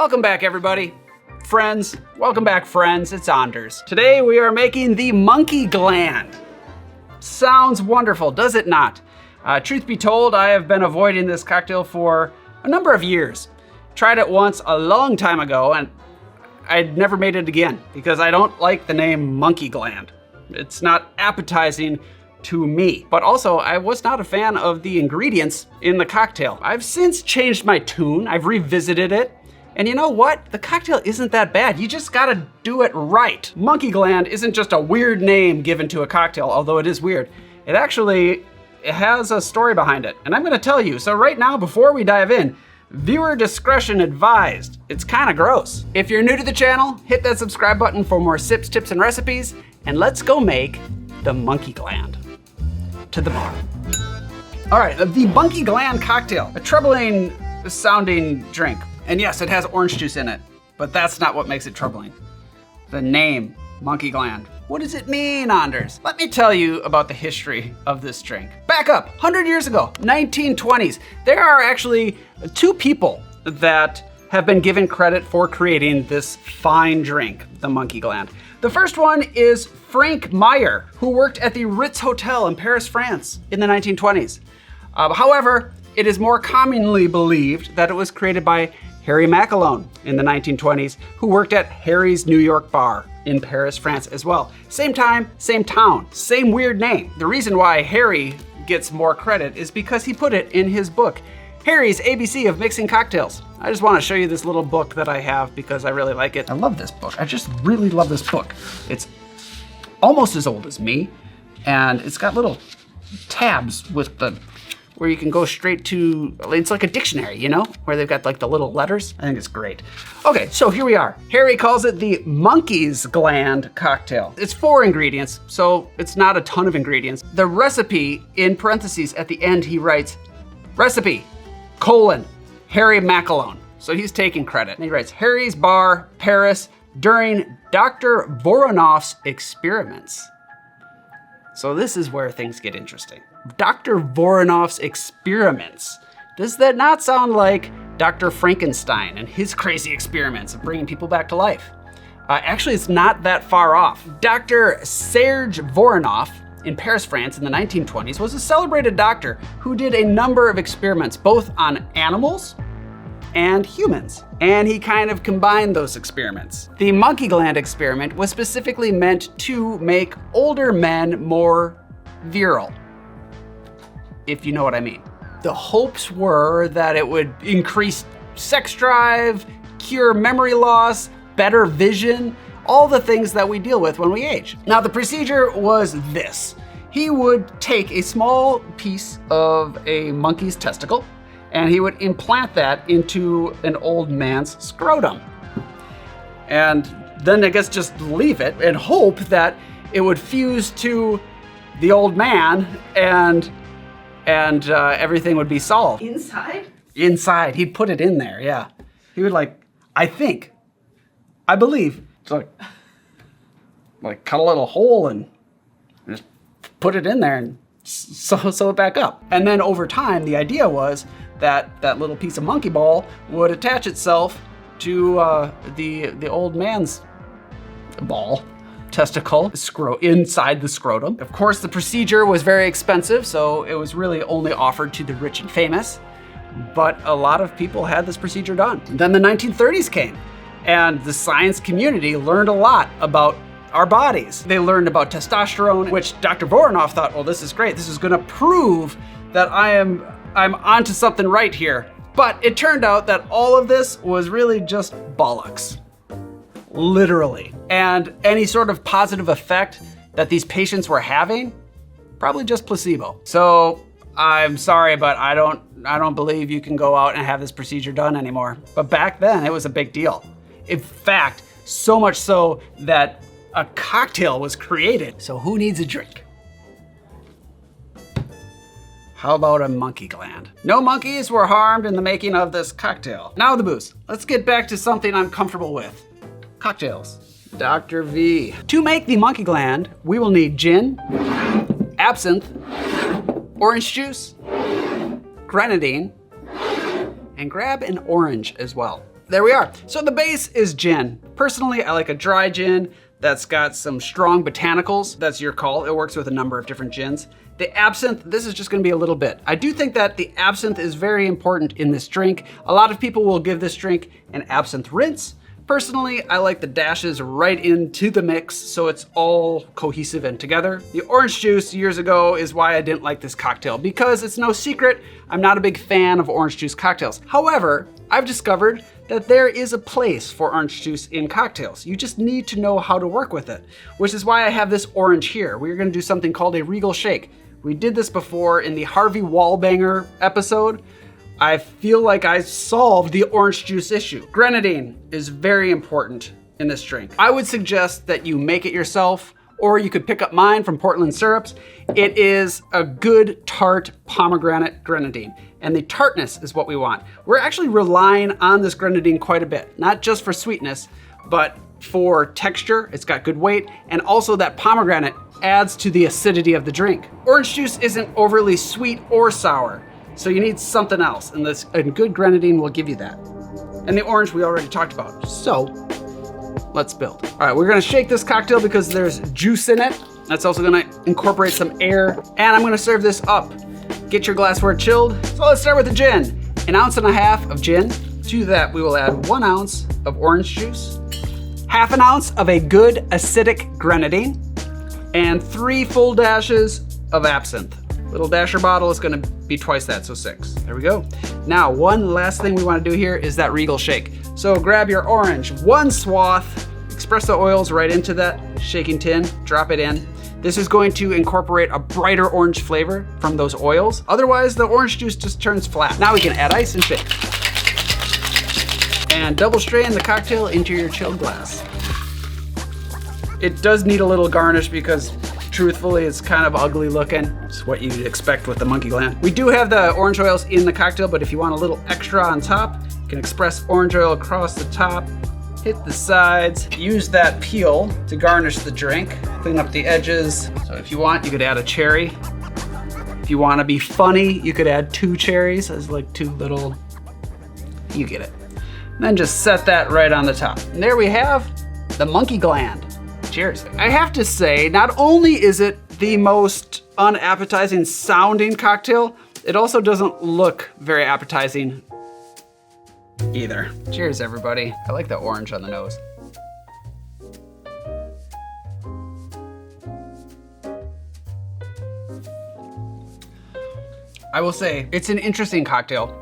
Welcome back, everybody. Friends, welcome back, friends. It's Anders. Today we are making the monkey gland. Sounds wonderful, does it not? Truth be told, I have been avoiding this cocktail for a number of years. Tried it once a long time ago and I'd never made it again because I don't like the name monkey gland. It's not appetizing to me. But also, I was not a fan of the ingredients in the cocktail. I've since changed my tune. I've revisited it. And you know what? The cocktail isn't that bad. You just gotta do it right. Monkey gland isn't just a weird name given to a cocktail, although it is weird. It has a story behind it, and I'm gonna tell you. So right now, before we dive in, viewer discretion advised. It's kinda gross. If you're new to the channel, hit that subscribe button for more sips, tips, and recipes, and let's go make the monkey gland. To the bar. All right, the monkey gland cocktail, a troubling sounding drink. And yes, it has orange juice in it, but that's not what makes it troubling. The name, monkey gland. What does it mean, Anders? Let me tell you about the history of this drink. Back up, 100 years ago, 1920s. There are actually two people that have been given credit for creating this fine drink, the monkey gland. The first one is Frank Meyer, who worked at the Ritz Hotel in Paris, France in the 1920s. However, it is more commonly believed that it was created by Harry Macalone in the 1920s, who worked at Harry's New York bar in Paris, France as well. Same time, same town, same weird name. The reason why Harry gets more credit is because he put it in his book, Harry's ABC of Mixing Cocktails. I just want to show you this little book that I have because I really like it. I love this book. I just really love this book. It's almost as old as me, and it's got little tabs with where you can go straight to, it's like a dictionary, you know, where they've got like the little letters. I think it's great. Okay, so here we are. Harry calls it the monkey's gland cocktail. It's 4 ingredients, so it's not a ton of ingredients. The recipe, in parentheses at the end, he writes, recipe, Harry Macalone. So he's taking credit. And he writes, Harry's bar, Paris, during Dr. Voronoff's experiments. So this is where things get interesting. Dr. Voronoff's experiments. Does that not sound like Dr. Frankenstein and his crazy experiments of bringing people back to life? Actually, it's not that far off. Dr. Serge Voronoff in Paris, France in the 1920s was a celebrated doctor who did a number of experiments, both on animals and humans. And he kind of combined those experiments. The monkey gland experiment was specifically meant to make older men more virile, if you know what I mean. The hopes were that it would increase sex drive, cure memory loss, better vision, all the things that we deal with when we age. Now the procedure was this. He would take a small piece of a monkey's testicle and he would implant that into an old man's scrotum. And then I guess just leave it and hope that it would fuse to the old man and everything would be solved. Inside? Inside, he'd put it in there, yeah. He would I believe, it's like cut a little hole and just put it in there and sew it back up. And then over time, the idea was that that little piece of monkey ball would attach itself to the old man's ball, testicle, inside the scrotum. Of course, the procedure was very expensive, so it was really only offered to the rich and famous, but a lot of people had this procedure done. Then the 1930s came, and the science community learned a lot about our bodies. They learned about testosterone, which Dr. Voronoff thought, well, this is great. This is gonna prove that I'm onto something right here. But it turned out that all of this was really just bollocks. Literally. And any sort of positive effect that these patients were having, probably just placebo. So I'm sorry, but I don't believe you can go out and have this procedure done anymore. But back then it was a big deal. In fact, so much so that a cocktail was created. So who needs a drink? How about a monkey gland? No monkeys were harmed in the making of this cocktail. Now the booze. Let's get back to something I'm comfortable with. Cocktails. Dr. V. To make the monkey gland, we will need gin, absinthe, orange juice, grenadine, and grab an orange as well. there we are. So the base is gin. Personally, I like a dry gin that's got some strong botanicals. That's your call. It works with a number of different gins. The absinthe, this is just gonna be a little bit. I do think that the absinthe is very important in this drink. A lot of people will give this drink an absinthe rinse. Personally, I like the dashes right into the mix so it's all cohesive and together. The orange juice years ago is why I didn't like this cocktail, because it's no secret, I'm not a big fan of orange juice cocktails. However, I've discovered that there is a place for orange juice in cocktails. You just need to know how to work with it, which is why I have this orange here. We're gonna do something called a regal shake. We did this before in the Harvey Wallbanger episode. I feel like I solved the orange juice issue. Grenadine is very important in this drink. I would suggest that you make it yourself, or you could pick up mine from Portland Syrups. It is a good tart pomegranate grenadine, and the tartness is what we want. We're actually relying on this grenadine quite a bit, not just for sweetness, but for texture. It's got good weight, and also that pomegranate adds to the acidity of the drink. Orange juice isn't overly sweet or sour, so you need something else, and good grenadine will give you that. And the orange we already talked about, so let's build. All right, we're gonna shake this cocktail because there's juice in it. That's also gonna incorporate some air, and I'm gonna serve this up. Get your glassware chilled. So let's start with the gin. 1.5 ounces of gin. To that, we will add 1 ounce of orange juice, 1/2 ounce of a good acidic grenadine, and 3 full dashes of absinthe. Little dasher bottle is gonna be twice that, so 6. There we go. Now, one last thing we wanna do here is that regal shake. So grab your orange, 1 swath, express the oils right into that shaking tin, drop it in. This is going to incorporate a brighter orange flavor from those oils. Otherwise, the orange juice just turns flat. Now we can add ice and shake. And double strain the cocktail into your chilled glass. It does need a little garnish because truthfully, it's kind of ugly looking. It's what you'd expect with the Monkey Gland. We do have the orange oils in the cocktail, but if you want a little extra on top, you can express orange oil across the top, hit the sides, use that peel to garnish the drink, clean up the edges. So if you want, you could add a cherry. If you want to be funny, you could add 2 cherries as like 2 little, you get it. And then just set that right on the top. And there we have the Monkey Gland. Cheers. I have to say, not only is it the most unappetizing sounding cocktail, it also doesn't look very appetizing either. Cheers, everybody. I like the orange on the nose. I will say, it's an interesting cocktail.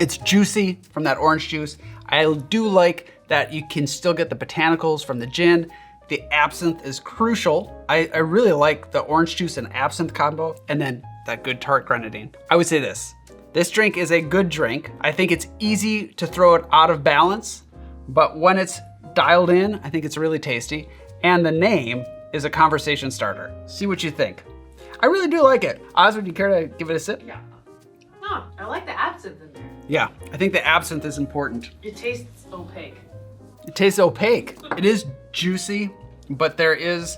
It's juicy from that orange juice. I do like that you can still get the botanicals from the gin. The absinthe is crucial. I really like the orange juice and absinthe combo, and then that good tart grenadine. I would say this drink is a good drink. I think it's easy to throw it out of balance, but when it's dialed in, I think it's really tasty. And the name is a conversation starter. See what you think. I really do like it. Oz, would you care to give it a sip? Yeah. No, I like the absinthe in there. Yeah, I think the absinthe is important. It tastes opaque. It tastes opaque. It is juicy, but there is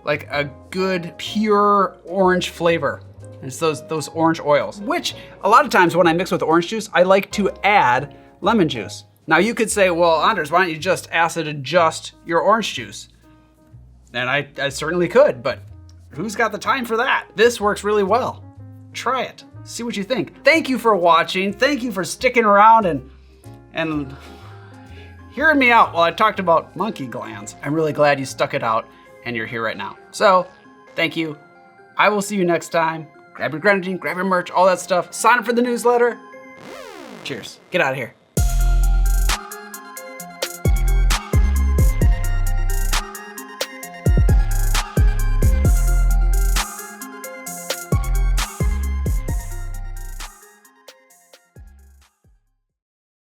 like a good pure orange flavor. It's those orange oils, which a lot of times when I mix with orange juice, I like to add lemon juice. Now you could say, well, Anders, why don't you just acid adjust your orange juice? And I certainly could, but who's got the time for that? This works really well. Try it, see what you think. Thank you for watching. Thank you for sticking around and hearing me out while I talked about monkey glands. I'm really glad you stuck it out and you're here right now. So, thank you. I will see you next time. Grab your grenadine, grab your merch, all that stuff. Sign up for the newsletter. Cheers. Get out of here.